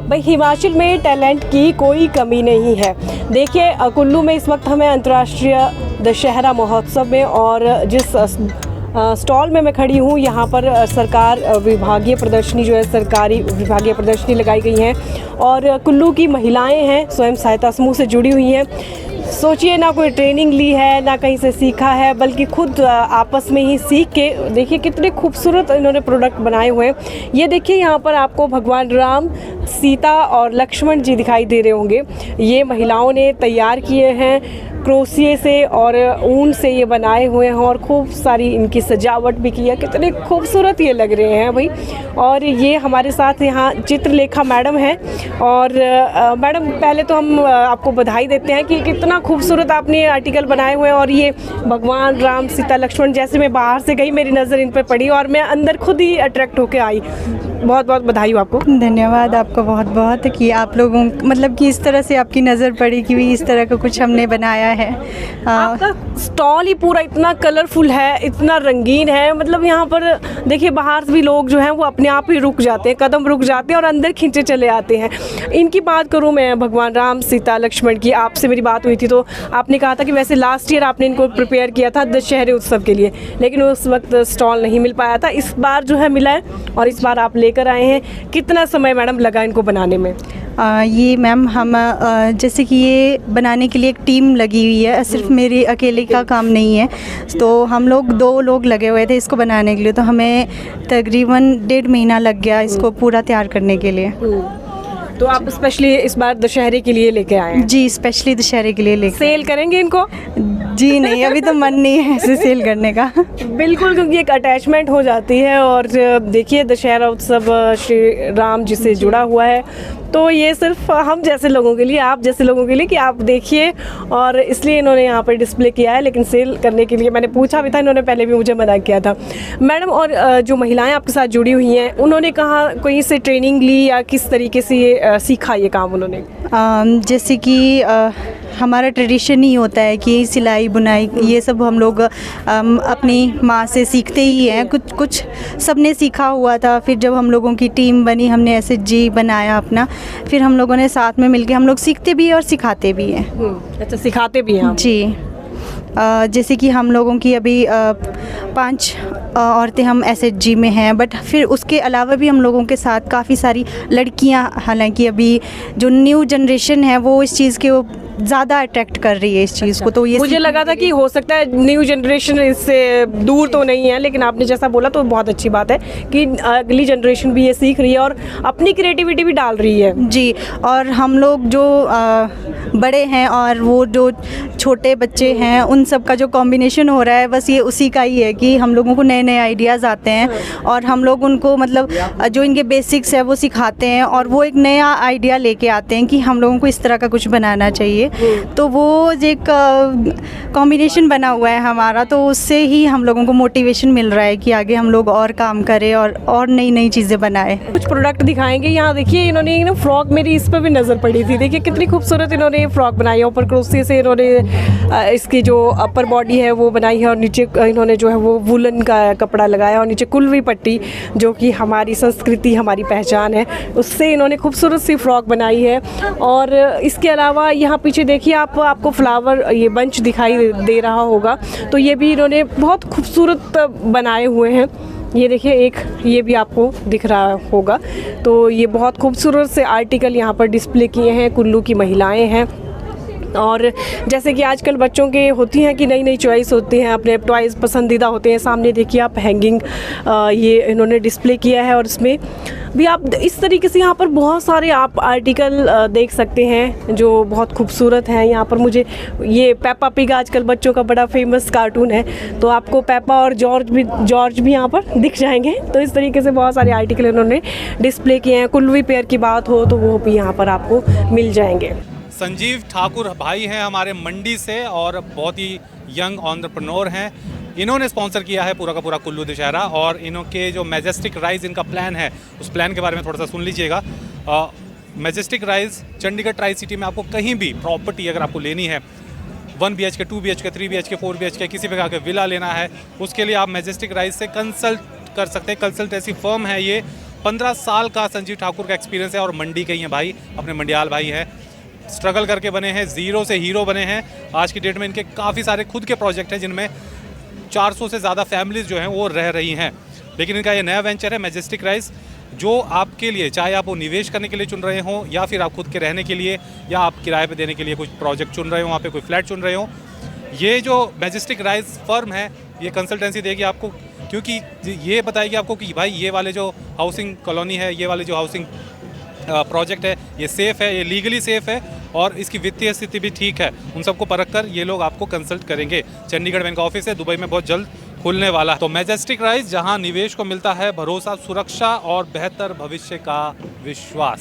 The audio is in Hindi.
भाई हिमाचल में टैलेंट की कोई कमी नहीं है। देखिए कुल्लू में इस वक्त हमें अंतर्राष्ट्रीय दशहरा महोत्सव में और जिस स्टॉल में मैं खड़ी हूँ यहाँ पर सरकार विभागीय प्रदर्शनी जो है सरकारी विभागीय प्रदर्शनी लगाई गई है और कुल्लू की महिलाएं हैं स्वयं सहायता समूह से जुड़ी हुई हैं। सोचिए ना कोई ट्रेनिंग ली है ना कहीं से सीखा है बल्कि खुद आपस में ही सीख के देखिए कितने खूबसूरत इन्होंने प्रोडक्ट बनाए हुए हैं। ये देखिए यहाँ पर आपको भगवान राम, सीता और लक्ष्मण जी दिखाई दे रहे होंगे। ये महिलाओं ने तैयार किए हैं क्रोशिए से और ऊन से ये बनाए हुए हैं और खूब सारी इनकी सजावट भी की है। कितने खूबसूरत ये लग रहे हैं भाई। और ये हमारे साथ यहाँ चित्रलेखा मैडम हैं और मैडम पहले तो हम आपको बधाई देते हैं कि कितना खूबसूरत आपने ये आर्टिकल बनाए हुए हैं। और ये भगवान राम, सीता, लक्ष्मण जैसे मैं बाहर से गई मेरी नज़र इन पर पड़ी और मैं अंदर खुद ही अट्रैक्ट होकर आई। बहुत बहुत बधाई हो आपको। धन्यवाद आपको बहुत बहुत कि आप लोगों मतलब कि इस तरह से आपकी नज़र पड़ी कि भी इस तरह का कुछ हमने बनाया है। आपका स्टॉल ही पूरा इतना कलरफुल है, इतना रंगीन है। मतलब यहाँ पर देखिए बाहर भी लोग जो हैं वो अपने आप ही रुक जाते हैं, कदम रुक जाते हैं और अंदर खींचे चले आते हैं। इनकी बात करूँ मैं भगवान राम, सीता, लक्ष्मण की, आपसे मेरी बात हुई थी तो आपने कहा था कि वैसे लास्ट ईयर आपने इनको प्रिपेयर किया था दशहरे उत्सव के लिए, लेकिन उस वक्त स्टॉल नहीं मिल पाया था। इस बार जो है मिला है और इस बार आप लेकर आए हैं। कितना समय मैडम लगा इनको बनाने में? ये मैम हम जैसे कि ये बनाने के लिए एक टीम लगी हुई है, सिर्फ मेरे अकेले का काम नहीं है। तो हम लोग 2 लोग लगे हुए थे इसको बनाने के लिए, तो हमें तकरीबन 1.5 महीना लग गया इसको पूरा तैयार करने के लिए। तो आप स्पेशली इस बार दशहरे के लिए लेके आए हैं? जी, स्पेशली दशहरे के लिए लेके। सेल करेंगे इनको? जी नहीं, अभी तो मन नहीं है ऐसे सेल करने का। बिल्कुल, क्योंकि एक अटैचमेंट हो जाती है। और देखिए दशहरा उत्सव श्री राम जी से जुड़ा हुआ है, तो ये सिर्फ हम जैसे लोगों के लिए, आप जैसे लोगों के लिए कि आप देखिए, और इसलिए इन्होंने यहाँ पर डिस्प्ले किया है। लेकिन सेल करने के लिए मैंने पूछा भी था, इन्होंने पहले भी मुझे मना किया था। मैडम और जो महिलाएं आपके साथ जुड़ी हुई हैं उन्होंने कहाँ कोई से ट्रेनिंग ली या किस तरीके से ये सीखा ये काम उन्होंने? जैसे कि हमारा ट्रेडिशन ही होता है कि सिलाई बुनाई ये सब हम लोग अपनी माँ से सीखते ही हैं। कुछ सबने सीखा हुआ था। फिर जब हम लोगों की टीम बनी, हमने SHG बनाया अपना, फिर हम लोगों ने साथ में मिलके हम लोग सीखते भी हैं और सिखाते भी हैं। अच्छा, सिखाते भी हैं? जी। जैसे कि हम लोगों की अभी 5 औरतें हम SHG में हैं, बट फिर उसके अलावा भी हम लोगों के साथ काफ़ी सारी लड़कियां, हालांकि अभी जो न्यू जनरेशन है वो इस चीज़ के ज़्यादा अट्रैक्ट कर रही है इस चीज़ को। तो ये मुझे लगा था कि हो सकता है न्यू जनरेशन इससे दूर तो नहीं है, लेकिन आपने जैसा बोला तो बहुत अच्छी बात है कि अगली जनरेशन भी ये सीख रही है और अपनी क्रिएटिविटी भी डाल रही है। जी, और हम लोग जो बड़े हैं और वो जो छोटे बच्चे हैं उन सब का जो कॉम्बिनेशन हो रहा है, बस ये उसी का ही है कि हम लोगों को नए नए आइडियाज़ आते हैं और हम लोग उनको मतलब जो इनके बेसिक्स है वो सिखाते हैं और वो एक नया आइडिया लेके आते हैं कि हम लोगों को इस तरह का कुछ बनाना चाहिए। तो वो एक कॉम्बिनेशन बना हुआ है हमारा, तो उससे ही हम लोगों को मोटिवेशन मिल रहा है कि आगे हम लोग और काम करें और नई नई चीज़ें बनाएं। कुछ प्रोडक्ट दिखाएंगे। यहाँ देखिए इन्होंने ना फ्रॉक, मेरी इस पर भी नज़र पड़ी थी। देखिए कितनी खूबसूरत इन्होंने ये फ्रॉक बनाई है। ऊपर क्रोशिए से इन्होंने इसकी जो अपर बॉडी है वो बनाई है और नीचे इन्होंने जो है वो वुलन का कपड़ा लगाया और नीचे कुल्वी पट्टी, जो कि हमारी संस्कृति, हमारी पहचान है, उससे इन्होंने खूबसूरत सी फ्रॉक बनाई है। और इसके अलावा यहाँ पीछे देखिए आपको फ्लावर ये बंच दिखाई दे रहा होगा, तो ये भी इन्होंने बहुत खूबसूरत बनाए हुए हैं। ये देखिए एक ये भी आपको दिख रहा होगा। तो ये बहुत खूबसूरत से आर्टिकल यहाँ पर डिस्प्ले किए हैं। कुल्लू की महिलाएं हैं और जैसे कि आजकल बच्चों के होती हैं कि नई नई चॉइस होती हैं, अपने टॉयज़ पसंदीदा होते हैं। सामने देखिए आप हैंगिंग ये इन्होंने डिस्प्ले किया है और इसमें भी आप इस तरीके से यहाँ पर बहुत सारे आप आर्टिकल देख सकते हैं जो बहुत खूबसूरत हैं। यहाँ पर मुझे ये पेप्पा पिग आजकल बच्चों का बड़ा फेमस कार्टून है, तो आपको पेप्पा और जॉर्ज भी यहाँ पर दिख जाएंगे। तो इस तरीके से बहुत सारे आर्टिकल इन्होंने डिस्प्ले किए हैं। कुल्वी पेयर की बात हो तो वो भी यहाँ पर आपको मिल जाएंगे। संजीव ठाकुर भाई हैं हमारे मंडी से और बहुत ही यंग एंटरप्रेन्योर हैं। इन्होंने स्पॉन्सर किया है पूरा का पूरा कुल्लू दशहरा और इनके जो मैजेस्टिक राइज इनका प्लान है उस प्लान के बारे में थोड़ा सा सुन लीजिएगा। Majestic rise Chandigarh tri city में आपको कहीं भी प्रॉपर्टी अगर आपको लेनी है, 1 BHK, 2 BHK, 3 BHK, 4 BHK, किसी प्रकार का विला लेना है, उसके लिए आप मैजेस्टिक राइज से कंसल्ट कर सकते हैं। कंसल्ट ऐसी फर्म है ये 15 साल का संजीव ठाकुर का एक्सपीरियंस है और मंडी के ही हैं भाई, अपने मंडियाल भाई हैं, स्ट्रगल करके बने हैं, ज़ीरो से हीरो बने हैं। आज की डेट में इनके काफ़ी सारे खुद के प्रोजेक्ट हैं जिनमें 400 से ज़्यादा फैमिलीज़ जो हैं वो रह रही हैं। लेकिन इनका ये नया वेंचर है मैजेस्टिक राइज, जो आपके लिए, चाहे आप वो निवेश करने के लिए चुन रहे हों या फिर आप खुद के रहने के लिए या आप किराए पे देने के लिए कुछ प्रोजेक्ट चुन रहे हो, वहाँ पे कोई फ्लैट चुन रहे हो, ये जो मैजेस्टिक राइज फर्म है ये कंसल्टेंसी देगी आपको, क्योंकि ये बताएगी आपको कि भाई ये वाले जो हाउसिंग कॉलोनी है, ये वाले जो हाउसिंग प्रोजेक्ट है, ये सेफ़ है, ये लीगली सेफ़ है और इसकी वित्तीय स्थिति भी ठीक है। उन सबको परख कर ये लोग आपको कंसल्ट करेंगे। चंडीगढ़ में इनका ऑफिस है, दुबई में बहुत जल्द खुलने वाला है। तो मैजेस्टिक राइज, जहां निवेश को मिलता है भरोसा, सुरक्षा और बेहतर भविष्य का विश्वास।